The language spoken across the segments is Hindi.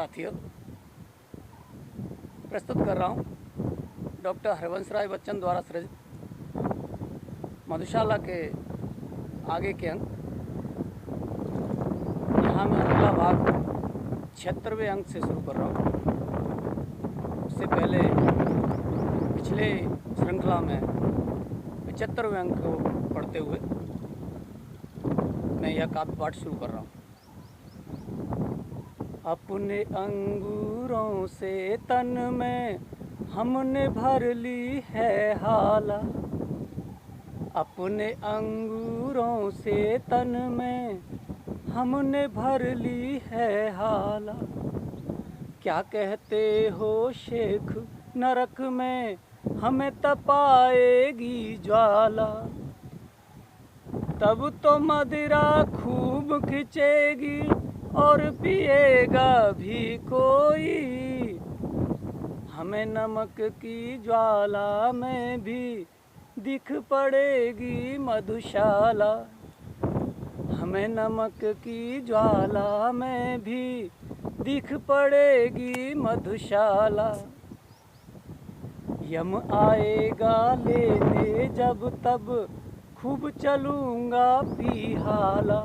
साथियों, प्रस्तुत कर रहा हूँ डॉक्टर हरवंश राय बच्चन द्वारा सृजित मधुशाला के आगे के अंक। यहाँ मैं अगला भाग 76वें अंक से शुरू कर रहा हूँ। उससे पहले पिछले श्रृंखला में 75वें अंक को पढ़ते हुए मैं यह काव्य पाठ शुरू कर रहा हूँ। अपने अंगूरों से तन में हमने भर ली है हाला, अपने अंगूरों से तन में हमने भर ली है हाला। क्या कहते हो शेख नरक में हमें तपाएगी ज्वाला, तब तो मदिरा खूब खिंचेगी और पिएगा भी कोई। हमें नमक की ज्वाला में भी दिख पड़ेगी मधुशाला, हमें नमक की ज्वाला में भी दिख पड़ेगी मधुशाला। यम आएगा लेने जब तब खूब चलूँगा पीहाला,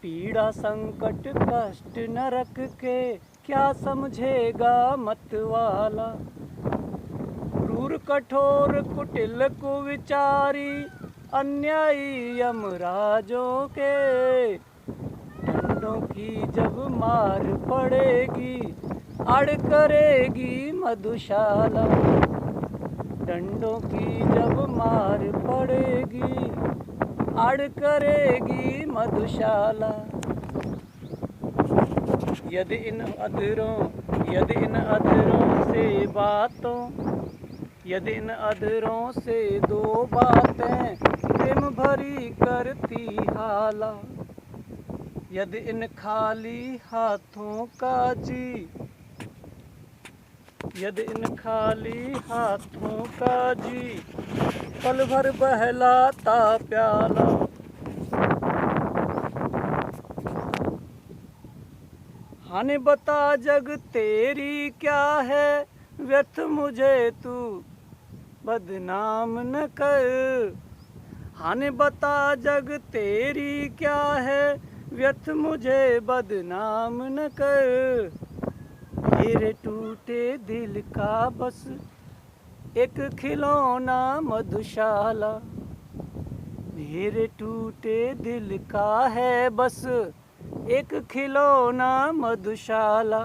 पीड़ा संकट कष्ट नरक के क्या समझेगा मतवाला। क्रूर कठोर कुटिल कुविचारी अन्यायी यमराजों के डंडों की जब मार पड़ेगी अड़ करेगी मधुशाला, डंडों की जब मार पड़ेगी अड़ करेगी मधुशाला। यदि इन अधरों से बातों, यदि इन अधरों से दो बातें प्रेम भरी करती हाला, यदि इन खाली हाथों का जी, यदि इन खाली हाथों का जी पल भर बहलाता प्याला। हाने बता जग तेरी क्या है, व्यर्थ मुझे तू बदनाम न कर। हाने बता जग तेरी क्या है, व्यर्थ मुझे बदनाम न कर। मेरे टूटे दिल का बस एक खिलौना मधुशाला, मेरे टूटे दिल का है बस एक खिलौना मधुशाला।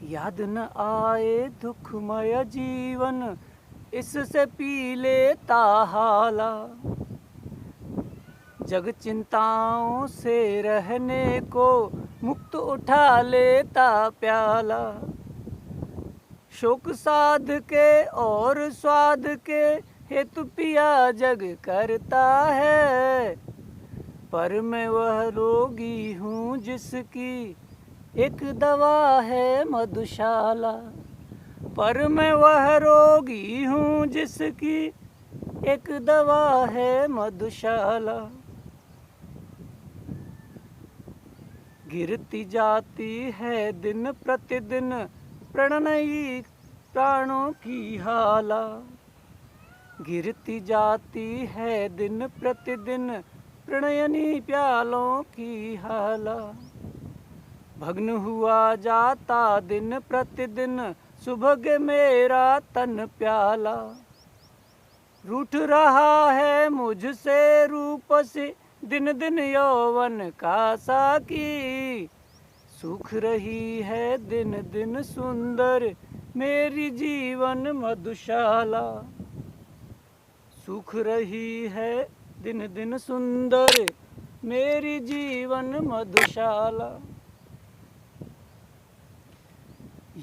याद न आए दुखमय जीवन इससे पी लेता हाला, जग चिंताओं से रहने को मुक्त उठा लेता प्याला। शोक साध के और स्वाद के हेतु पिया जग करता है, पर मैं वह रोगी हूँ जिसकी एक दवा है मधुशाला, पर मैं वह रोगी हूँ जिसकी एक दवा है मधुशाला। गिरती जाती है दिन प्रतिदिन प्रणयी प्राणों की हाला, गिरती जाती है दिन प्रतिदिन प्रणयनी प्यालों की हाला। भग्न हुआ जाता दिन प्रतिदिन सुभग मेरा तन प्याला, रूठ रहा है मुझसे रूप से दिन दिन यौवन का साकी। सूख रही है दिन दिन सुंदर मेरी जीवन मधुशाला, सूख रही है दिन दिन सुंदर मेरी जीवन मधुशाला।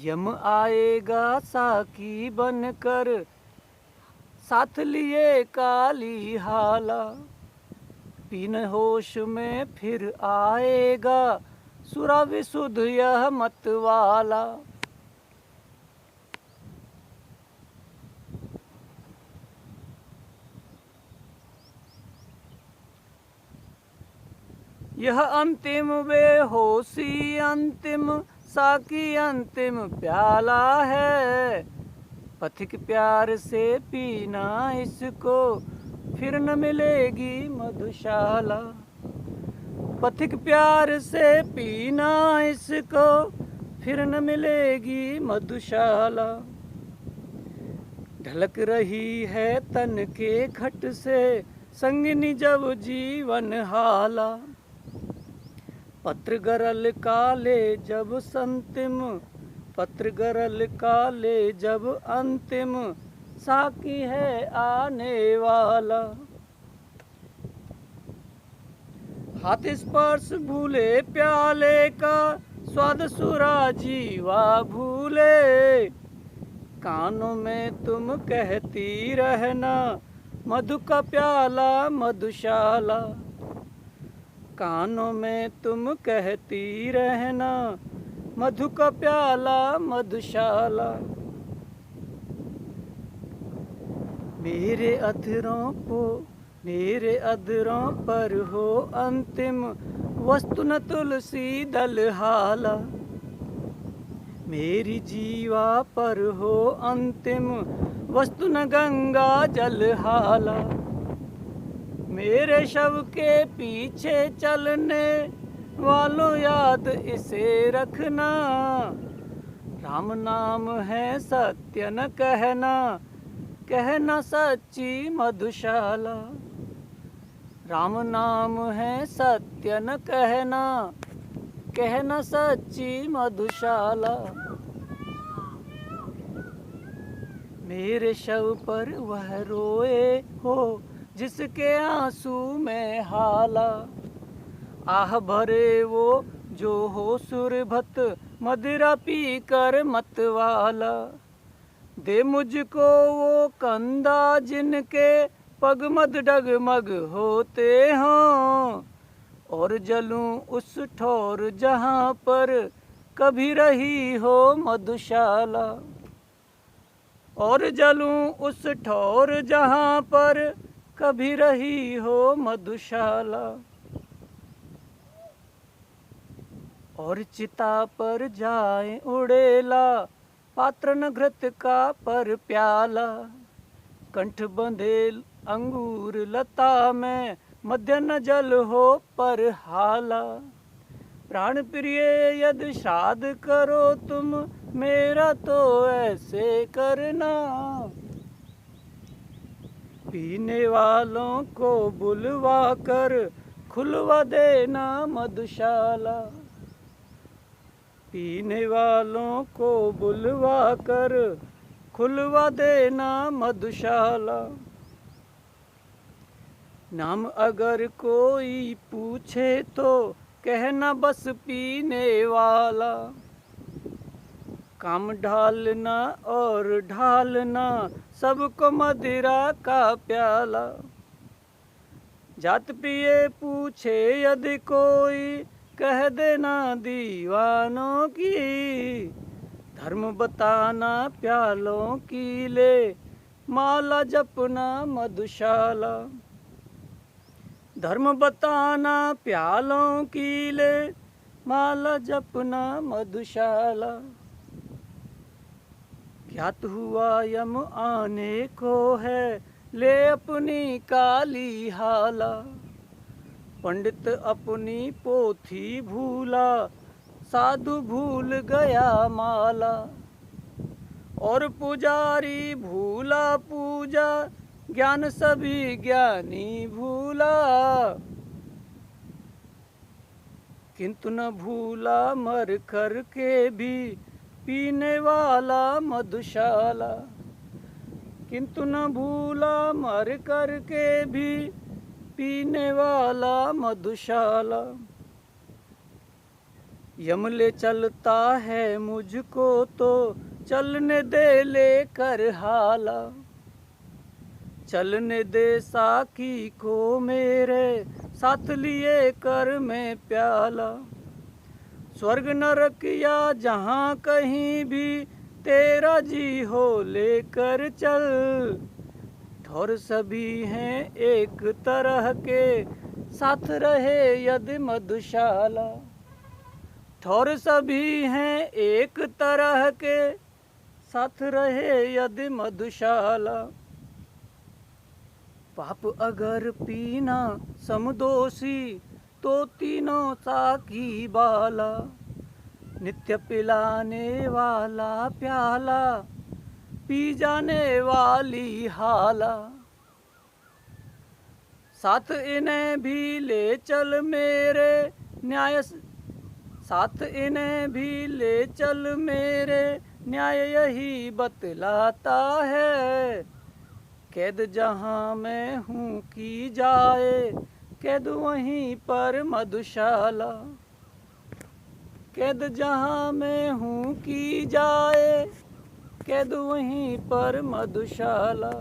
यम आएगा साकी बनकर साथ लिए काली हाला, बिन होश में फिर आएगा सुरा विशुद्ध यह मतवाला। यह अंतिम बेहोशी, अंतिम साकी, अंतिम प्याला है। पथिक प्यार से पीना इसको, फिर न मिलेगी मधुशाला। पथिक प्यार से पीना इसको, फिर न मिलेगी मधुशाला। ढलक रही है तन के घट से, संगिनी जब जीवन हाला। पत्र गरल काले जब संतिम, पत्र गरल काले जब अंतिम, साकी है आने वाला। हाथ स्पर्श भूले प्याले का, स्वाद सुरा जीवा भूले। कानों में तुम कहती रहना, मधु का प्याला मधुशाला। कानों में तुम कहती रहना, मधु का प्याला मधुशाला। मेरे अधरों पर हो अंतिम, वस्तु न तुलसी दल हाला। मेरी जीवा पर हो अंतिम, वस्तु न गंगा जल हाला। मेरे शव के पीछे चलने वालों याद इसे रखना, राम नाम है सत्य न कहना, कहना सच्ची मधुशाला। राम नाम है सत्य न कहना, कहना सच्ची मधुशाला। मेरे शव पर वह रोए हो, जिसके आंसू में हाला। आह भरे वो जो हो सुरभत, मदिरा पी कर मतवाला। दे मुझको वो कंधा जिनके पग मद डगमग होते हों, और जलूं उस ठोर जहाँ पर कभी रही हो मधुशाला। और जलूं उस ठोर जहाँ पर कभी रही हो मधुशाला। और चिता पर जाए उड़ेला, पात्र न घृत का पर प्याला। कंठ बंधे अंगूर लता में, मध्य न जल हो पर हाला। प्राण प्रिय यदि श्राद्ध करो तुम, मेरा तो ऐसे करना। पीने वालों को बुलवा कर, खुलवा देना मधुशाला। पीने वालों को बुलवा कर, खुलवा देना मधुशाला। नाम अगर कोई पूछे तो, कहना बस पीने वाला। काम ढालना और ढालना, सबको मदिरा का प्याला। जात पिए पूछे यदि कोई, कह देना दीवानों की। धर्म बताना प्यालों की ले, माला जपना मधुशाला। धर्म बताना प्यालों की ले, माला जपना मधुशाला। ज्ञात हुआ यम आने को है, ले अपनी काली हाला। पंडित अपनी पोथी भूला, साधु भूल गया माला। और पुजारी भूला पूजा, ज्ञान सभी ज्ञानी भूला। किंतु न भूला मर कर के भी, पीने वाला मधुशाला। किंतु न भूला मर कर के भी, पीने वाला मधुशाला। यम ले चलता है मुझको तो, चलने दे लेकर हाला। चलने दे साकी को मेरे, साथ लिए कर मैं प्याला। स्वर्ग नरक या जहाँ कहीं भी, तेरा जी हो लेकर चल। ठौर सभी हैं एक तरह के, साथ रहे यदि मधुशाला। ठौर सभी हैं एक तरह के, साथ रहे यदि मधुशाला। पाप अगर पीना समदोषी, तो तीनों साकी बाला। नित्य पिलाने वाला प्याला, पी जाने वाली हाला। साथ इन्हें भी ले चल मेरे न्याय, साथ इन्हें भी ले चल मेरे न्याय यही बतलाता है। कैद जहाँ मैं हूँ की जाए, कैद वहीं पर मधुशाला। कैद जहाँ मैं हूँ की जाए, कैद वहीं पर मधुशाला।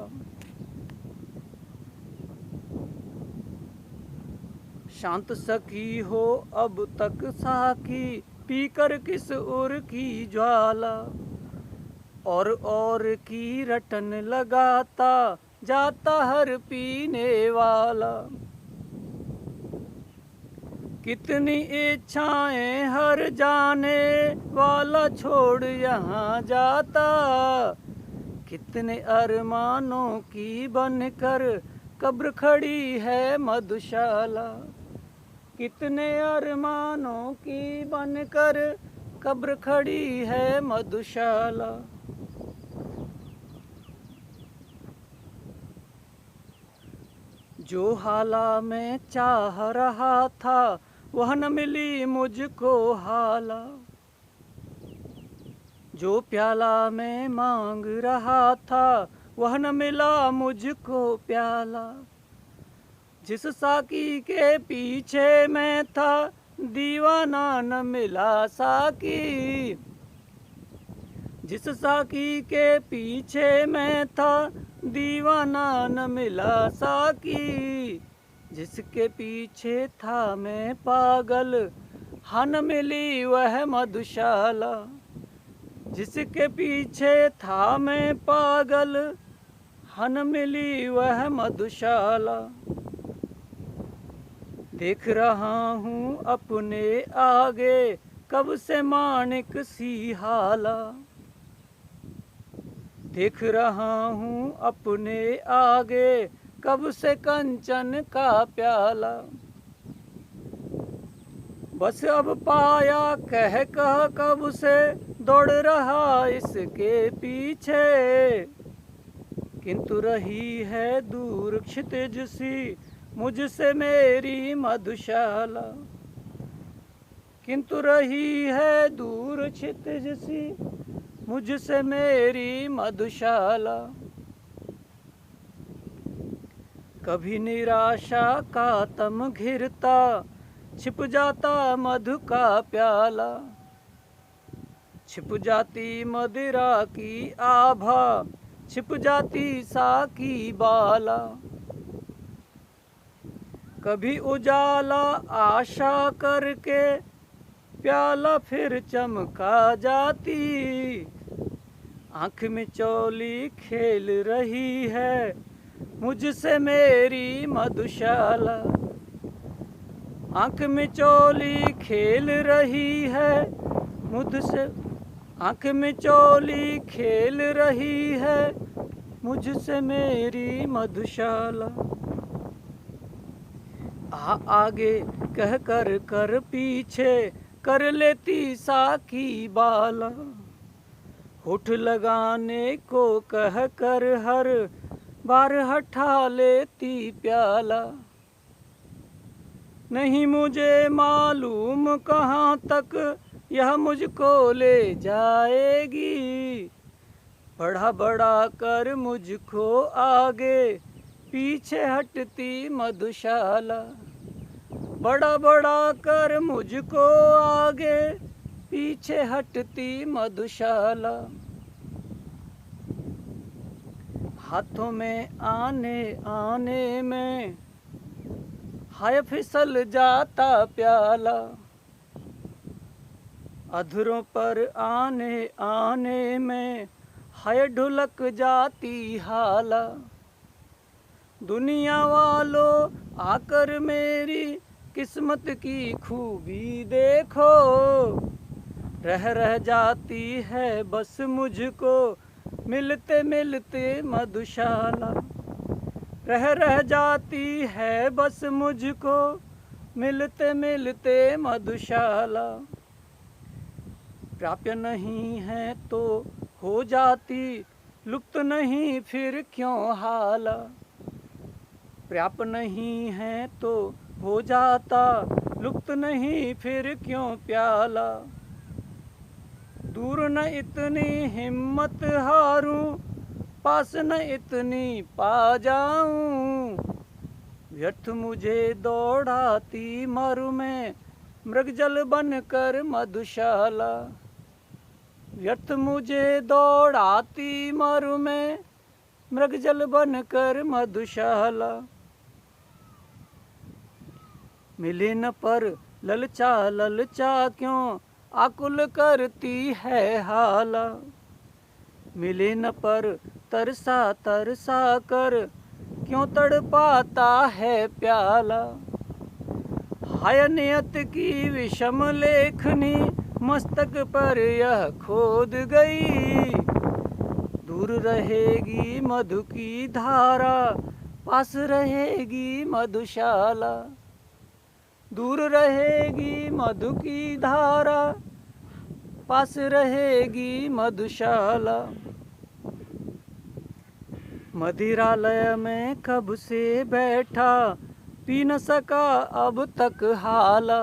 शांत सखी हो अब तक साकी, पीकर किस उर की ज्वाला। और की रटन लगाता जाता हर पीने वाला। कितनी इच्छाएं हर जाने वाला छोड़ यहाँ जाता। कितने अरमानों की बनकर कब्र खड़ी है मधुशाला। कितने अरमानों की बनकर कब्र खड़ी है मधुशाला। जो हाला मैं चाह रहा था, वह न मिली मुझको हाला। जो प्याला मैं मांग रहा था, वह न मिला मुझको प्याला। जिस साकी के पीछे मैं था, दीवाना न मिला साकी। जिस साकी के पीछे मैं था, दीवाना न मिला साकी। जिसके पीछे था मैं पागल, हाँ न मिली वह मधुशाला। जिसके पीछे था मैं पागल, हाँ न मिली वह मधुशाला। देख रहा हूँ अपने आगे कब से माणिक सी हाला। देख रहा हूँ अपने आगे कब से कंचन का प्याला। बस अब पाया कह कब से दौड़ रहा इसके पीछे। किंतु रही है दूर क्षितिज सी मुझसे मेरी मधुशाला। किंतु रही है दूर क्षितिज सी मुझसे मेरी मधुशाला। कभी निराशा का तम घिरता, छिप जाता मधु का प्याला। छिप जाती मदिरा की आभा, छिप जाती साकी बाला। कभी उजाला आशा करके प्याला फिर चमका जाती। आँख में चौली खेल रही है मुझसे मेरी मधुशाला। आँख में चौली खेल रही है मुझसे, आँख में चौली खेल रही है मुझसे मेरी मधुशाला। आगे कह कर पीछे कर लेती साकी बाला। होठ लगाने को कह कर हर बार हटा लेती प्याला। नहीं मुझे मालूम कहाँ तक यह मुझको ले जाएगी। बढ़ा बढ़ा कर मुझको आगे पीछे हटती मधुशाला। बड़ा बड़ा कर मुझको आगे पीछे हटती मधुशाला। हाथों में आने आने में हाय फिसल जाता प्याला। अधरों पर आने आने में हाय ढुलक जाती हाला। दुनिया वालों आकर मेरी किस्मत की खूबी देखो, रह जाती है बस मुझको मिलते मिलते मधुशाला। रह जाती है बस मुझको मिलते मिलते मधुशाला। प्राप्य नहीं है तो हो जाती लुप्त नहीं फिर क्यों हाला। प्राप्य नहीं है तो हो जाता लुप्त नहीं फिर क्यों प्याला। दूर न इतनी हिम्मत हारूं, पास न इतनी पा जाऊं। व्यर्थ मुझे दौड़ाती मरु में मृगजल बनकर मधुशाला। व्यर्थ मुझे दौड़ाती मरु में मृगजल बनकर मधुशाला। मिले न पर ललचा ललचा क्यों आकुल करती है हाला। मिले न पर तरसा तरसा कर क्यों तड़पाता है प्याला। हाय नियत की विषम लेखनी मस्तक पर यह खोद गई। दूर रहेगी मधु की धारा, पास रहेगी मधुशाला। दूर रहेगी मधु की धारा, पास रहेगी मधुशाला। मदिरालय में कब से बैठा, पी न सका अब तक हाला।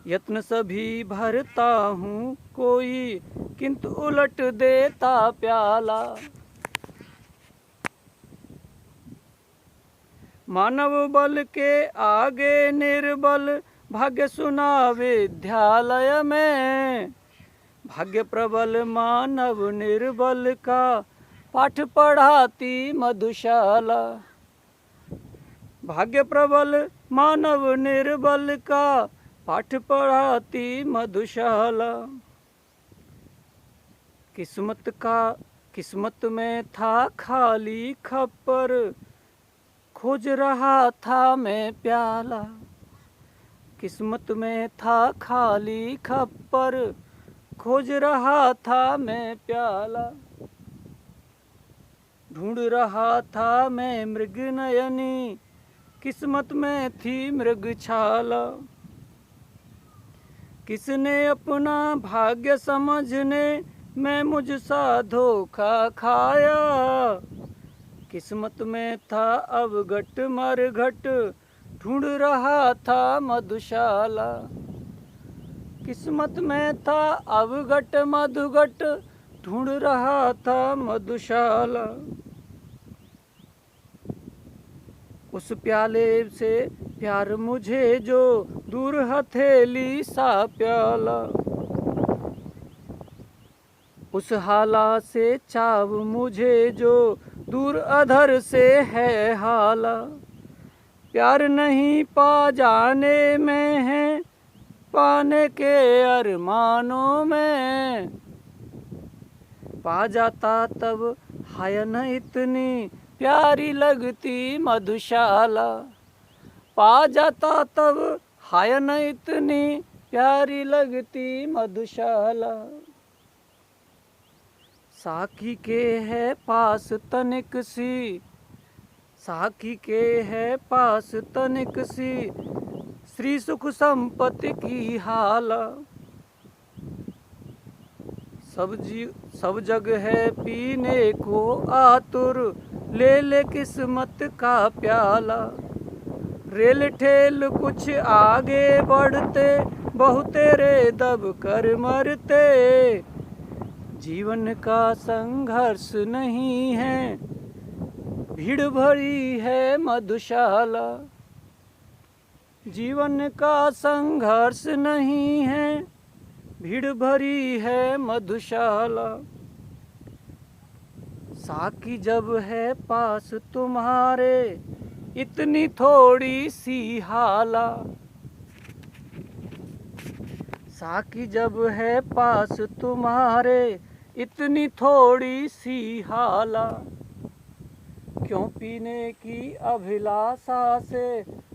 यत्न सभी भरता हूँ कोई, किंतु उलट देता प्याला। मानव बल के आगे निर्बल, भाग्य सुना विद्यालय में। भाग्य प्रबल मानव निर्बल का, पाठ पढ़ाती मधुशाला। भाग्य प्रबल मानव निर्बल का, पाठ पढ़ाती मधुशाला। किस्मत में था खाली खप्पर, खोज रहा था मैं प्याला। किस्मत में था खाली खप्पर, खोज रहा था मैं प्याला। ढूंढ रहा था मैं मृग नयनी, किस्मत में थी मृगछाला। किसने अपना भाग्य समझने मैं मुझसा धोखा खाया। किस्मत में था अवघट मरघट, ढूंढ रहा था मधुशाला। किस्मत में था अवघट मधुघट, ढूंढ रहा था मधुशाला। उस प्याले से प्यार मुझे जो, दूर हथेली सा प्याला। उस हाला से चाव मुझे जो, दूर अधर से है हाला। प्यार नहीं पा जाने में है, पाने के अरमानों में। पा जाता तब हाय न इतनी प्यारी लगती मधुशाला। पा जाता तब हाय न इतनी प्यारी लगती मधुशाला। साखी के है पास तनिक सी, साखी के है पास तनिक सी, श्री सुख संपत्ति की हाला। सब जग है पीने को आतुर, ले ले किस्मत का प्याला। रेल ठेल कुछ आगे बढ़ते, बहुतेरे दब कर मरते। जीवन का संघर्ष नहीं है, भीड़ भरी है मधुशाला। जीवन का संघर्ष नहीं है, भीड़ भरी है मधुशाला। साकी जब है पास तुम्हारे, इतनी थोड़ी सी हाला। साकी जब है पास तुम्हारे, इतनी थोड़ी सी हाला। क्यों पीने की अभिलाषा से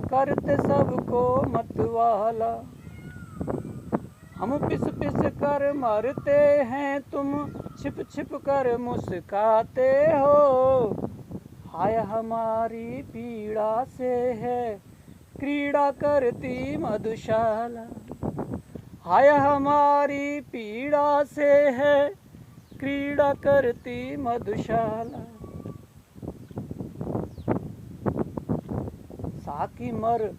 करते सबको मतवाला। हम पिस पिस कर मरते हैं, तुम छिप छिप कर मुस्काते हो। हाय हमारी पीड़ा से है क्रीड़ा करती मधुशाला। हाय हमारी पीड़ा से है क्रीड़ा करती मधुशाला। साकी मर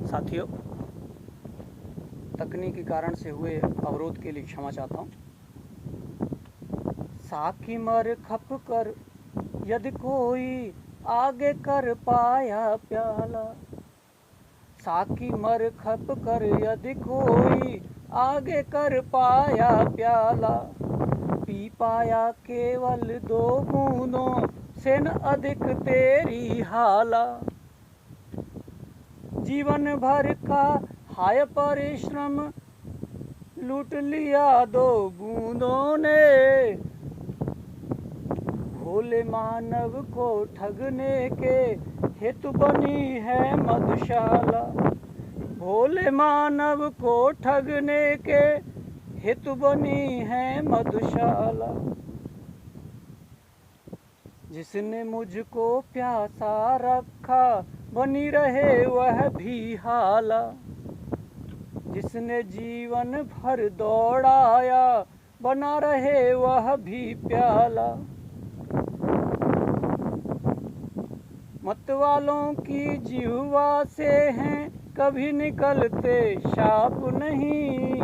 साथियों, तकनीकी कारण से हुए अवरोध के लिए क्षमा चाहता हूँ। साकी मर खप कर यदि कोई आगे कर पाया प्याला। साकी मर खप कर यदि कोई आगे कर पाया प्याला। पी पाया केवल 2 बूंदों से न अधिक तेरी हाला। जीवन भर का हाय परिश्रम लूट लिया 2 बूंदों ने। भोले मानव को ठगने के हेतु बनी है मधुशाला। भोले मानव को ठगने के हेतु बनी है मधुशाला। जिसने मुझको प्यासा रखा बनी रहे वह भी हाला। जिसने जीवन भर दौड़ाया बना रहे वह भी प्याला। मतवालों की जिह्वा से हैं कभी निकलते शाप नहीं।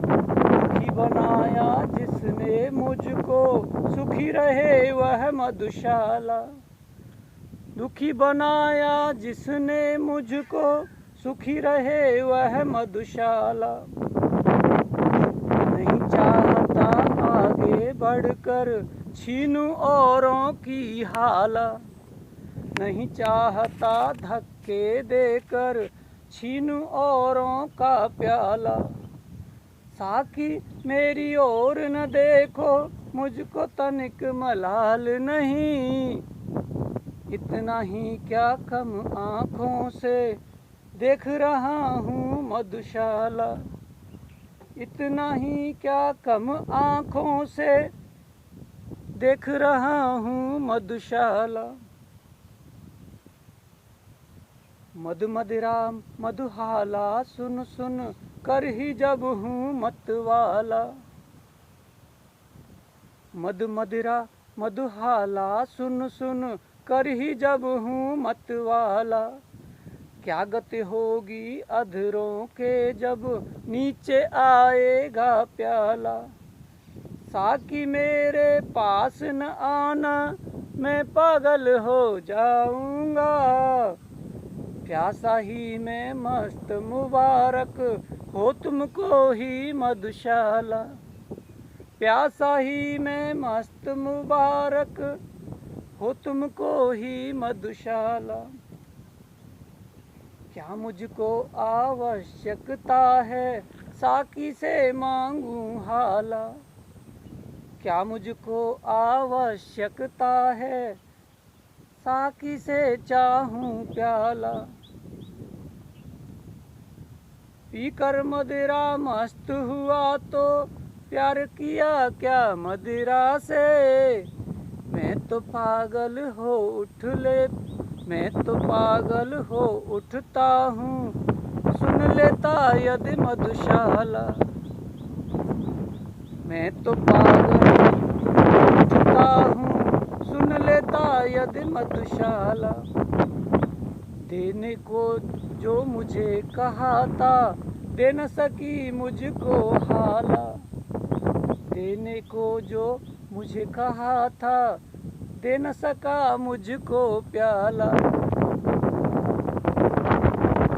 दुखी बनाया जिसने मुझको सुखी रहे वह मधुशाला। दुखी बनाया जिसने मुझको सुखी रहे वह मधुशाला। नहीं चाहता आगे बढ़कर छीनूं औरों की हाला। नहीं चाहता धक्के देकर छीनूं औरों का प्याला। साकी मेरी ओर न देखो मुझको तनिक मलाल नहीं। इतना ही क्या कम आँखों से देख रहा हूँ मधुशाला। इतना ही क्या कम आँखों से देख रहा हूँ मधुशाला। मधु मदिरा मधुहाला सुन सुन कर ही जब हूँ मतवाला। मधु मदिरा मधुहाला सुन सुन कर ही जब हूँ मतवाला। क्या गति होगी अधरों के जब नीचे आएगा प्याला। साकी मेरे पास न आना मैं पागल हो जाऊंगा। प्यासा ही मैं मस्त मुबारक हो तुमको ही मधुशाला। प्यासा ही मैं मस्त मुबारक हो तुमको ही मधुशाला। क्या मुझको आवश्यकता है साकी से मांगूं हाला। क्या मुझको आवश्यकता है साकी से चाहूं प्याला। पीकर मदिरा मस्त हुआ तो प्यार किया क्या मदिरा से। मैं तो पागल हो उठता हूँ सुन लेता यदि मधुशाला। मैं तो पागल उठता हूँ, सुन लेता यदि मधुशाला। देने को जो मुझे कहा था, दे न सकी मुझको हाला। देने को जो मुझे कहा था, दे न सका मुझको प्याला।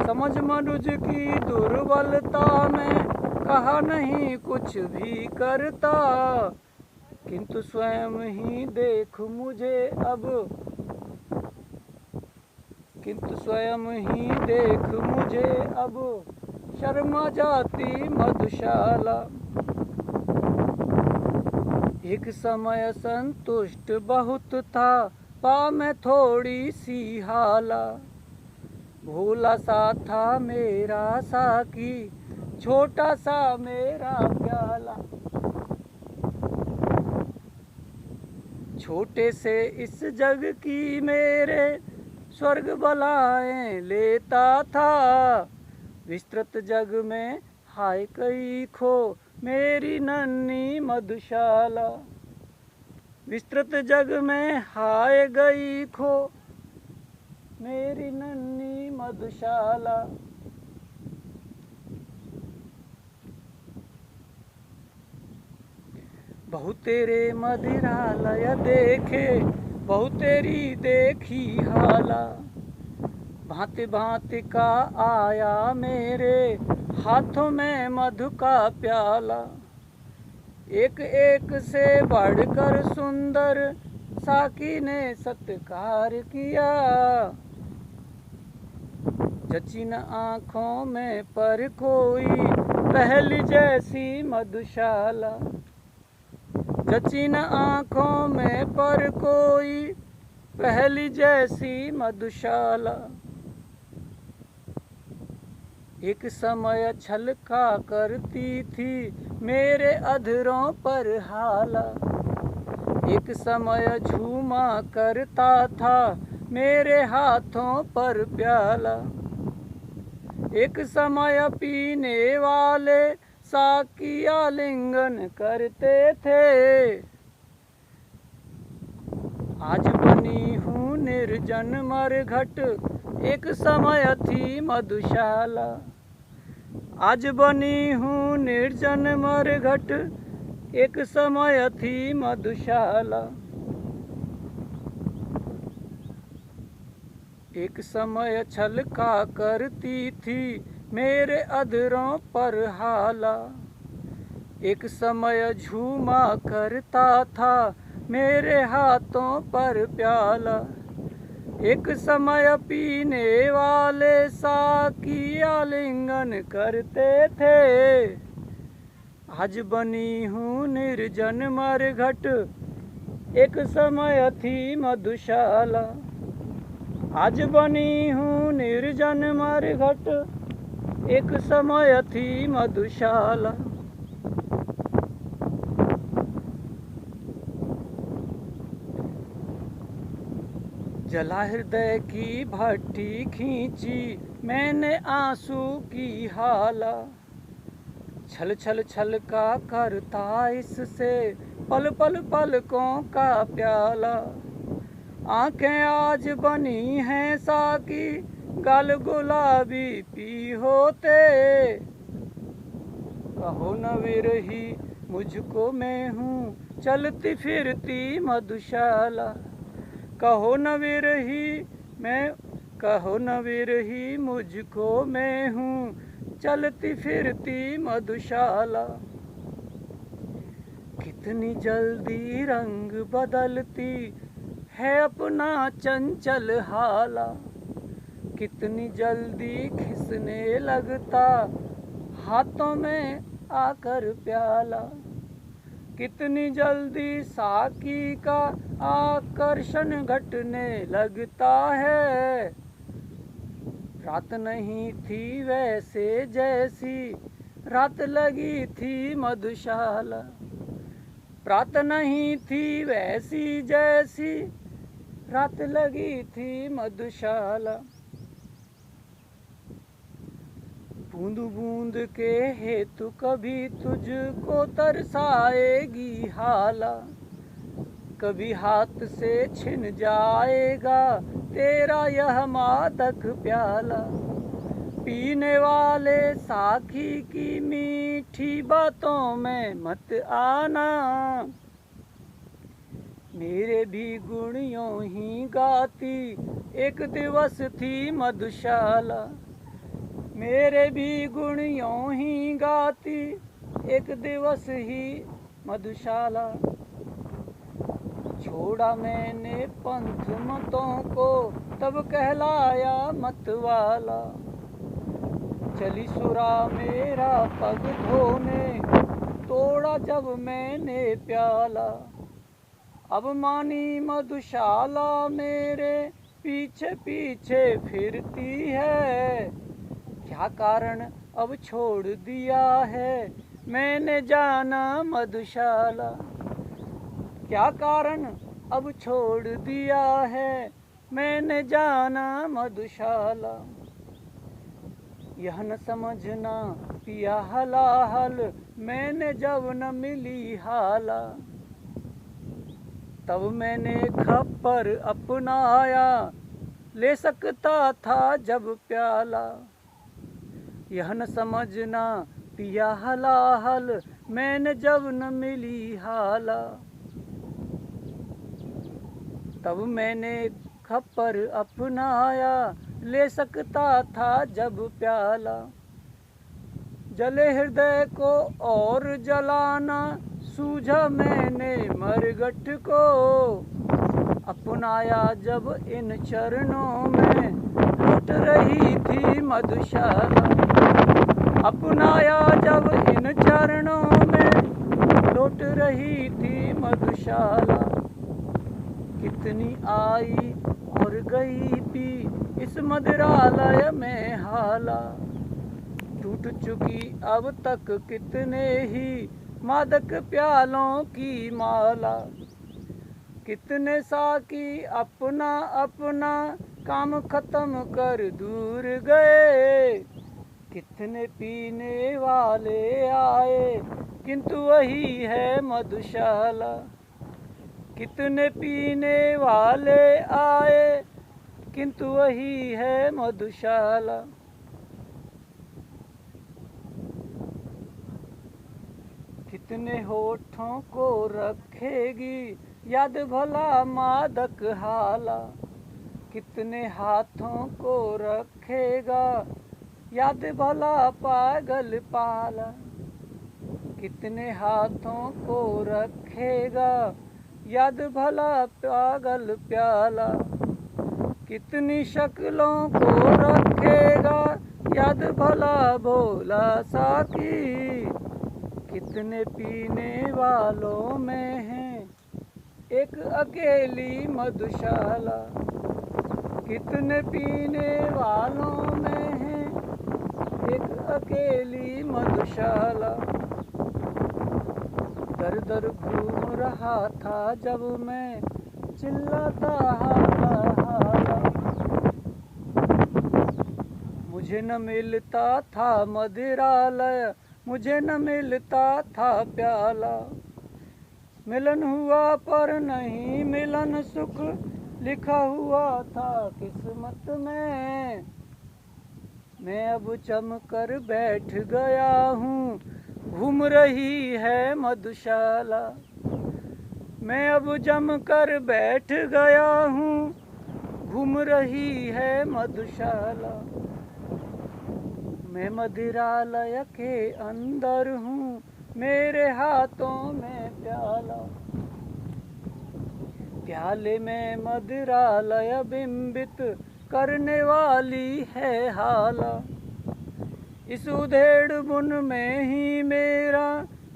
समझ मनुज की दुर्बलता में कहा नहीं कुछ भी करता, किंतु स्वयं ही देख मुझे अब, किंतु स्वयं ही देख मुझे अब, शर्मा जाती मधुशाला। एक समय संतुष्ट बहुत था, पा मैं थोड़ी सी हाला। भोला सा था मेरा साकी, छोटा सा मेरा प्याला। छोटे से इस जग की मेरे स्वर्ग बलाएं लेता था। विस्तृत जग में हाय कई खो मेरी नन्ही मधुशाला। विस्तृत जग में हाय गई खो मेरी नन्ही मधुशाला। बहु तेरे मदिरालय देखे, बहु तेरी देखी हाला। भांति भांति का आया मेरे हाथों में मधु का प्याला। एक एक से बढ़कर सुंदर साकी ने सत्कार किया। जचिन आँखों में पर कोई पहली जैसी मधुशाला। जचिन आँखों में पर कोई पहली जैसी मधुशाला। एक समय छलका करती थी मेरे अधरों पर हाला। एक समय झूमा करता था मेरे हाथों पर प्याला। एक समय पीने वाले साकी आलिंगन करते थे। आज बनी हूँ निर्जन मरघट, एक समय थी मधुशाला। आज बनी हूँ निर्जन मरघट, एक समय थी मधुशाला। एक समय छलका करती थी मेरे अधरों पर हाला। एक समय झूमा करता था मेरे हाथों पर प्याला। एक समय पीने वाले साकी आलिंगन करते थे। आज बनी हूँ निर्जन मरघट, एक समय थी मधुशाला। आज बनी हूँ निर्जन मरघट, एक समय थी मधुशाला। जला हृदय की भट्टी खींची मैंने आंसू की हाला। छल छल छल का करता इससे पल पल पलकों का प्याला। आंखें आज बनी हैं साकी, गाल गुलाबी पी होते। कहो न विरही मुझको मैं हूँ चलती फिरती मधुशाला। कहो न विरही मैं, कहो न विरही मुझको मैं हूँ चलती फिरती मधुशाला। कितनी जल्दी रंग बदलती है अपना चंचल हाला। कितनी जल्दी खिसने लगता हाथों में आकर प्याला। कितनी जल्दी साकी का आकर्षण घटने लगता है। रात नहीं थी वैसे जैसी रात लगी थी मधुशाला। रात नहीं थी वैसी जैसी रात लगी थी मधुशाला। बूंद बूंद के हेतु कभी तुझको तरसाएगी हाला, कभी हाथ से छिन जाएगा तेरा यह मादक प्याला। पीने वाले साखी की मीठी बातों में मत आना, मेरे भी गुण यूं ही गाती एक दिवस थी मधुशाला। मेरे भी गुण यूं ही गाती एक दिवस ही मधुशाला। छोड़ा मैंने पंथ मतों को तब कहलाया मतवाला, चली सुरा मेरा पग धोने तोड़ा जब मैंने प्याला। अब मानी मधुशाला मेरे पीछे पीछे फिरती है, क्या कारण अब छोड़ दिया है मैंने जाना मधुशाला। क्या कारण अब छोड़ दिया है मैंने जाना मधुशाला। यह न समझना पिया हलाहल मैंने जब न मिली हाला, तब मैंने खप्पर अपनाया ले सकता था जब प्याला। यह न समझना पिया हलाहल मैंने जब न मिली हाला, तब मैंने खप्पर अपनाया ले सकता था जब प्याला। जले हृदय को और जलाना सूझा मैंने मरगट को, अपनाया जब इन चरणों में लुट रही थी मधुशाला। अपनाया जब इन चरणों में लुट रही थी मधुशाला। कितनी आई और गई पी इस मदिरालय में हाला, टूट चुकी अब तक कितने ही मादक प्यालों की माला। कितने साकी अपना अपना काम खत्म कर दूर गए, कितने पीने वाले आए किंतु वही है मधुशाला। कितने पीने वाले आए किंतु वही है मधुशाला। कितने होठों को रखेगी याद भला मादक हाला, कितने हाथों को रखेगा याद भला पागल पाला। कितने हाथों को रखेगा याद भला पागल प्याला। कितनी शक्लों को रखेगा याद भला भोला साकी। कितने पीने वालों में है एक अकेली मधुशाला। कितने पीने वालों में है एक अकेली मधुशाला। दर दर घूम रहा था जब मैं चिल्लाता हाला हाला, मुझे न मिलता था मदिरालय मुझे न मिलता था प्याला। मिलन हुआ पर नहीं मिलन सुख लिखा हुआ था किस्मत में। मैं अब चम कर बैठ गया हूँ घूम रही है मधुशाला। मैं अब जम कर बैठ गया हूँ घूम रही है मधुशाला। मैं मदिरालय के अंदर हूँ मेरे हाथों में प्याला। प्याले में मदिरालय बिंबित करने वाली है हाला। इस उधेड़ बुन में ही मेरा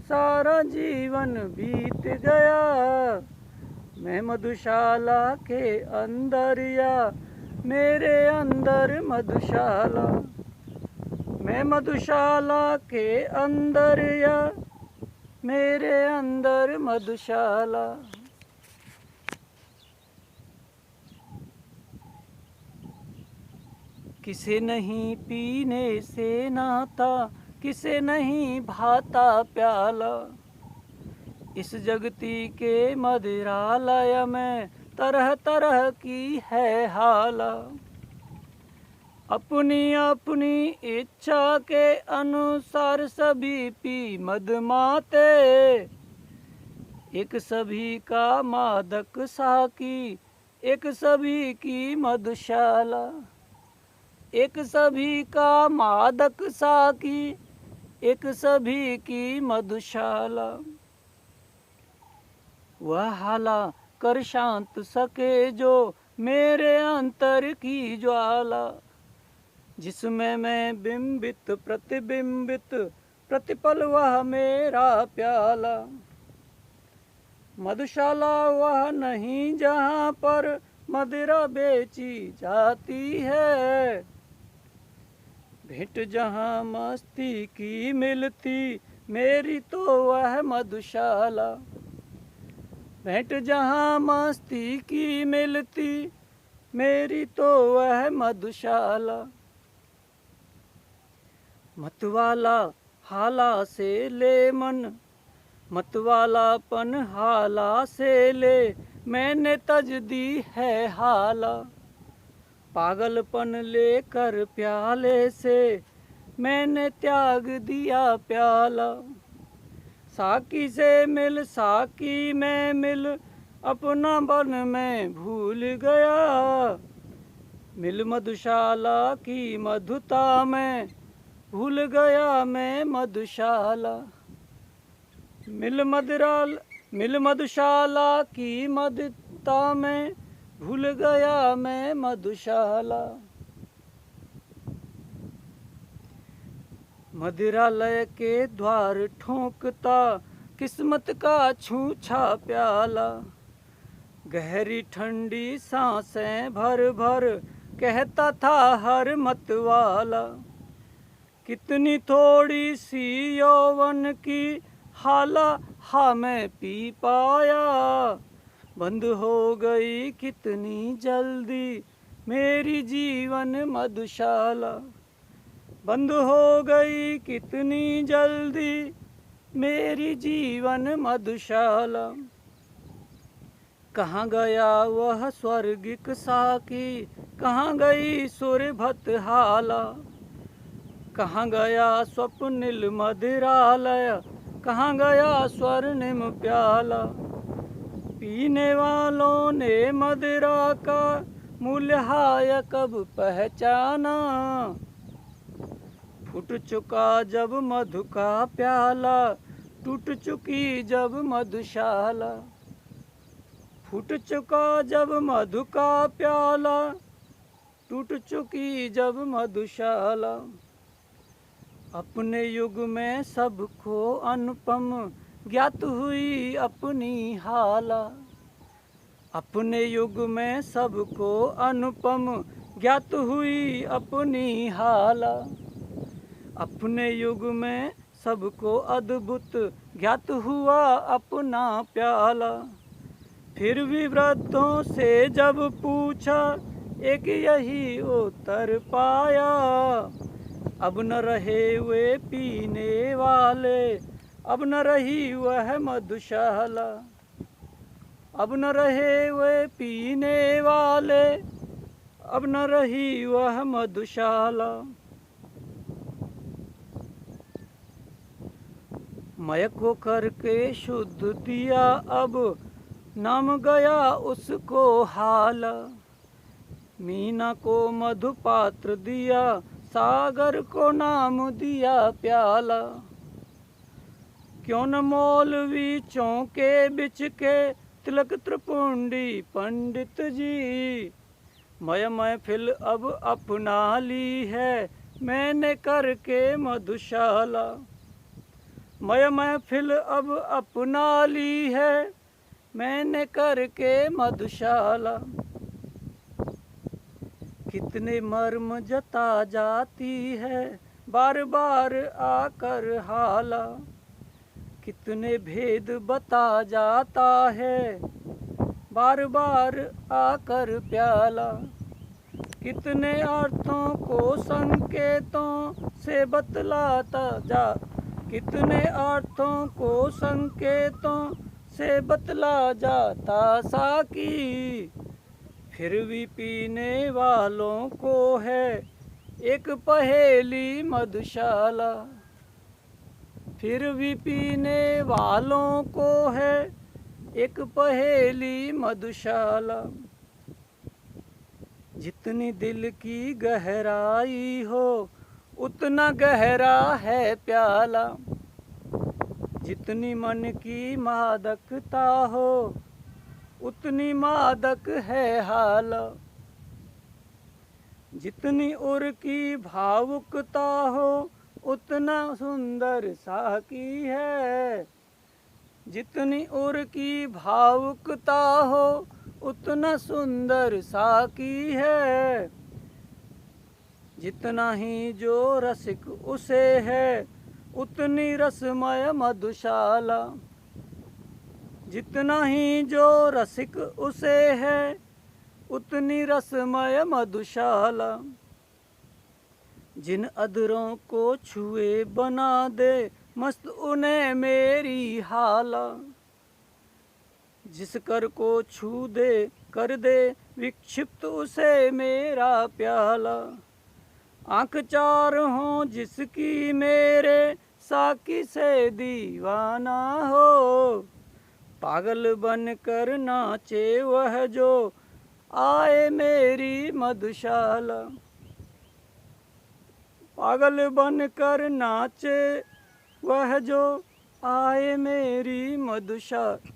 सारा जीवन बीत गया। मैं मधुशाला के अंदर या मेरे अंदर मधुशाला। मैं मधुशाला के अंदर या मेरे अंदर मधुशाला। किसे नहीं पीने से नाता, किसे नहीं भाता प्याला। इस जगती के मदिरालय में तरह तरह की है हाला। अपनी अपनी इच्छा के अनुसार सभी पी मद माते। एक सभी का मादक साकी, एक सभी की मधुशाला। एक सभी का मादक साकी, एक सभी की मधुशाला। वह हाला कर शांत सके जो मेरे अंतर की ज्वाला। जिसमें मैं बिंबित प्रतिबिंबित, प्रतिपल वह मेरा प्याला। मधुशाला वह नहीं जहाँ पर मदिरा बेची जाती है। भेंट जहाँ मस्ती की मिलती, मेरी तो वह मधुशाला। भेंट जहाँ मस्ती की मिलती, मेरी तो वह मधुशाला। मतवाला हाला से ले मन, मतवालापन हाला से ले, मैंने तज दी है हाला। पागलपन लेकर प्याले से, मैंने त्याग दिया प्याला। साकी से मिल साकी में मिल, अपना बन में भूल गया। मिल मधुशाला की मधुता में, भूल गया मैं मधुशाला। मिल मधुशाला की मधुता में, भूल गया मैं मधुशाला। मदिरालय के द्वार ठोंकता, किस्मत का छूछा प्याला। गहरी ठंडी सांसें भर भर, कहता था हर मतवाला। कितनी थोड़ी सी यौवन की हाला, हाँ मैं पी पाया। बंद हो गई कितनी जल्दी मेरी जीवन मधुशाला। बंद हो गई कितनी जल्दी मेरी जीवन मधुशाला। कहाँ गया वह स्वर्गिक साकी, कहाँ गई सुरभत हाला। कहाँ गया स्वप्निल मदिरालय, कहाँ गया स्वर्णिम प्याला। पीने वालों ने मदिरा का मूल्य हाय कब पहचाना। फूट चुका जब मधु का प्याला, टूट चुकी जब मधुशाला। फूट चुका जब मधु का प्याला, टूट चुकी जब मधुशाला। अपने युग में सबको अनुपम ज्ञात हुई अपनी हाला। अपने युग में सबको अनुपम ज्ञात हुई अपनी हाला। अपने युग में सबको अद्भुत ज्ञात हुआ अपना प्याला। फिर भी वृद्धों से जब पूछा, एक यही उत्तर पाया। अब न रहे वे पीने वाले, अब न रही वह मधुशाला। अब न रहे वे पीने वाले, अब न रही वह मधुशाला। मयक को करके शुद्ध दिया, अब नाम गया उसको हाला। मीना को मधुपात्र दिया, सागर को नाम दिया प्याला। क्यों न मौलवी चौके बिच के, तिलक त्रिपुंडी पंडित जी। मय महफिल अब अपना ली है, मैंने करके मधुशाला। मय महफिल अब अपना ली है, मैंने करके मधुशाला। कितने मर्म जता जाती है बार बार आकर हाला। कितने भेद बता जाता है बार बार आकर प्याला। कितने अर्थों को संकेतों से बतलाता जा, कितने अर्थों को संकेतों से बतला जाता साकी, फिर भी पीने वालों को है एक पहेली मधुशाला, फिर भी पीने वालों को है एक पहेली मधुशाला। जितनी दिल की गहराई हो उतना गहरा है प्याला, जितनी मन की मादकता हो उतनी मादक है हाल, जितनी उर की भावुकता हो उतना सुंदर साकी है, जितनी उर की भावुकता हो उतना सुंदर साकी है। जितना ही जो रसिक उसे है उतनी रसमय मधुशाला, जितना ही जो रसिक उसे है उतनी रसमय मधुशाला। जिन अधरों को छुए बना दे मस्त उन्हें मेरी हाला, जिस कर को छू दे कर दे विक्षिप्त उसे मेरा प्याला। आँख चार हों जिसकी मेरे साकी से दीवाना हो, पागल बन कर नाचे वह जो आए मेरी मधुशाला, पागल बन कर नाचे वह जो आए मेरी मधुशाला।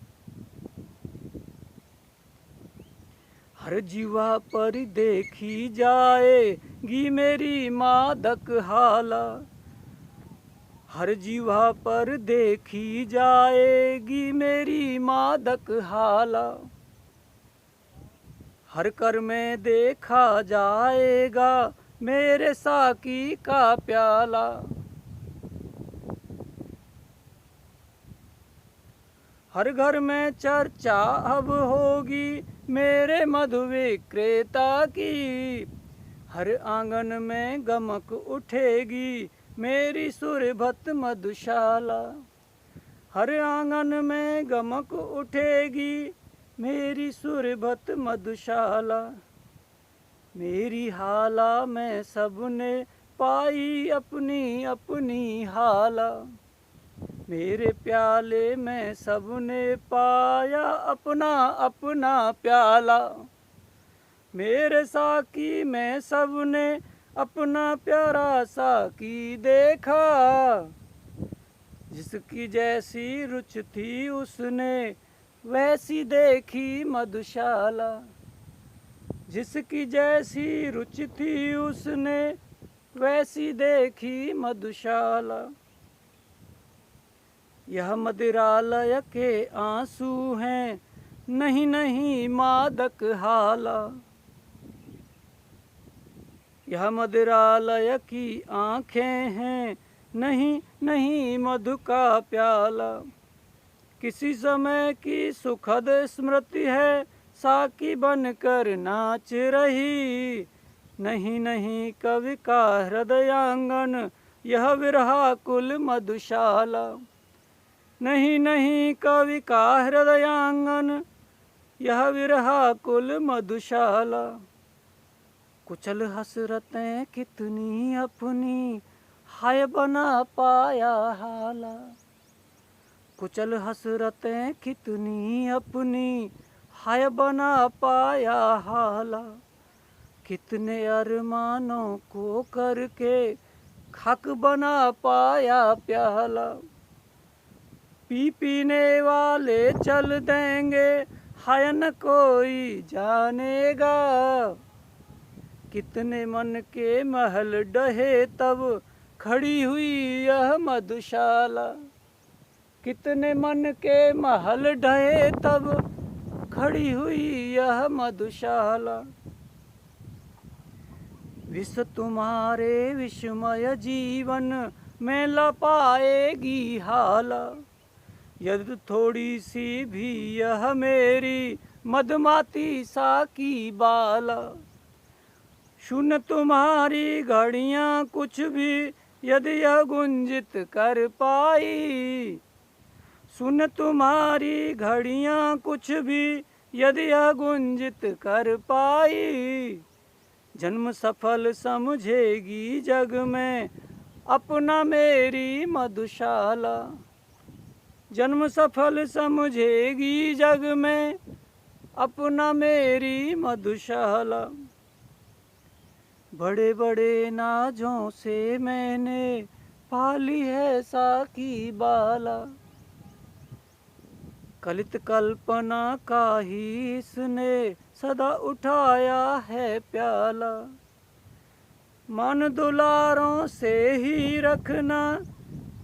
हर जीवा पर देखी जाएगी मेरी मादक हाला, हर जीवा पर देखी जाएगी मेरी मादक हाला। हर कर में देखा जाएगा मेरे साकी का प्याला, हर घर में चर्चा अब होगी मेरे मधु विक्रेता की, हर आंगन में गमक उठेगी मेरी सुरभत मधुशाला, हर आंगन में गमक उठेगी मेरी सुरभत मधुशाला। मेरी हाला में सबने पाई अपनी अपनी हाला, मेरे प्याले में सबने पाया अपना अपना प्याला, मेरे साकी में सबने अपना प्यारा साकी देखा। जिसकी जैसी रुच थी उसने वैसी देखी मधुशाला, जिसकी जैसी रुचि थी उसने वैसी देखी मधुशाला। यह मदिरालय के आंसू हैं नहीं नहीं मादक हाला, यह मदिरालय की आंखें हैं नहीं नहीं मधु का प्याला। किसी समय की सुखद स्मृति है साकी बनकर नाच रही, नहीं नहीं कवि का हृदयांगन यह विरहा कुल मधुशाला, नहीं नहीं कवि का हृदयांगन यह विरहा कुल मधुशाला। कुचल हसरतें कितनी अपनी हाय बना पाया हाला, कुचल हसरतें कितनी अपनी हाय बना पाया हाला। कितने अरमानों को करके खाक बना पाया प्याला, पीने वाले चल देंगे हाय न कोई जानेगा। कितने मन के महल डहे तब खड़ी हुई यह मधुशाला, कितने मन के महल ढहे तब खड़ी हुई यह मधुशाला। विश्व तुम्हारे विस्मय जीवन में ला पाएगी हाला, यदि थोड़ी सी भी यह मेरी मधुमाती साकी बाला, सुन तुम्हारी घड़ियाँ कुछ भी यदि यह गुंजित कर पाई, सुन तुम्हारी घड़ियाँ कुछ भी यदि यह गुंजित कर पाई, जन्म सफल समझेगी जग में अपना मेरी मधुशाला, जन्म सफल समझेगी जग में अपना मेरी मधुशाला। बड़े बड़े नाजों से मैंने पाली है साकी बाला, कलित कल्पना का ही इसने सदा उठाया है प्याला। मन दुलारों से ही रखना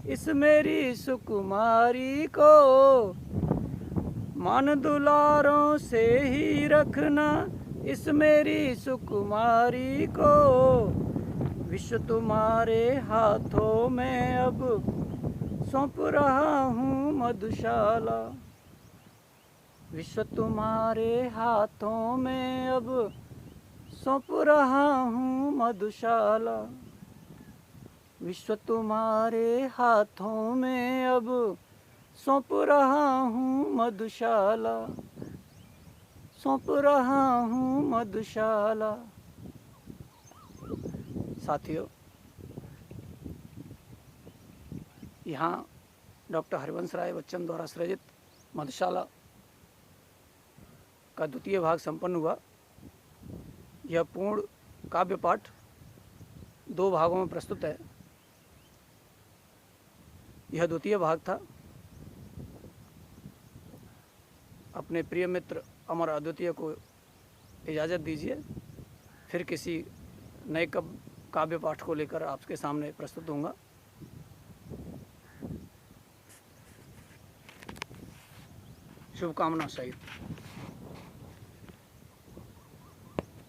इस मेरी सुकुमारी को, मन दुलारों से ही रखना इस मेरी सुकुमारी को, विश्व तुम्हारे हाथों में अब सौंप रहा हूँ मधुशाला, विश्व तुम्हारे हाथों में अब सौंप रहा हूँ मधुशाला, विश्व तुम्हारे हाथों में अब सौंप रहा हूँ मधुशाला, सौंप रहा हूँ मधुशाला। साथियों, यहाँ डॉक्टर हरिवंश राय बच्चन द्वारा सृजित मधुशाला का द्वितीय भाग संपन्न हुआ। यह पूर्ण काव्य पाठ 2 भागों में प्रस्तुत है। यह द्वितीय भाग था। अपने प्रिय मित्र अमर अद्वितीय को इजाज़त दीजिए, फिर किसी नए काव्य पाठ को लेकर आपके सामने प्रस्तुत होऊंगा। शुभकामना सहित।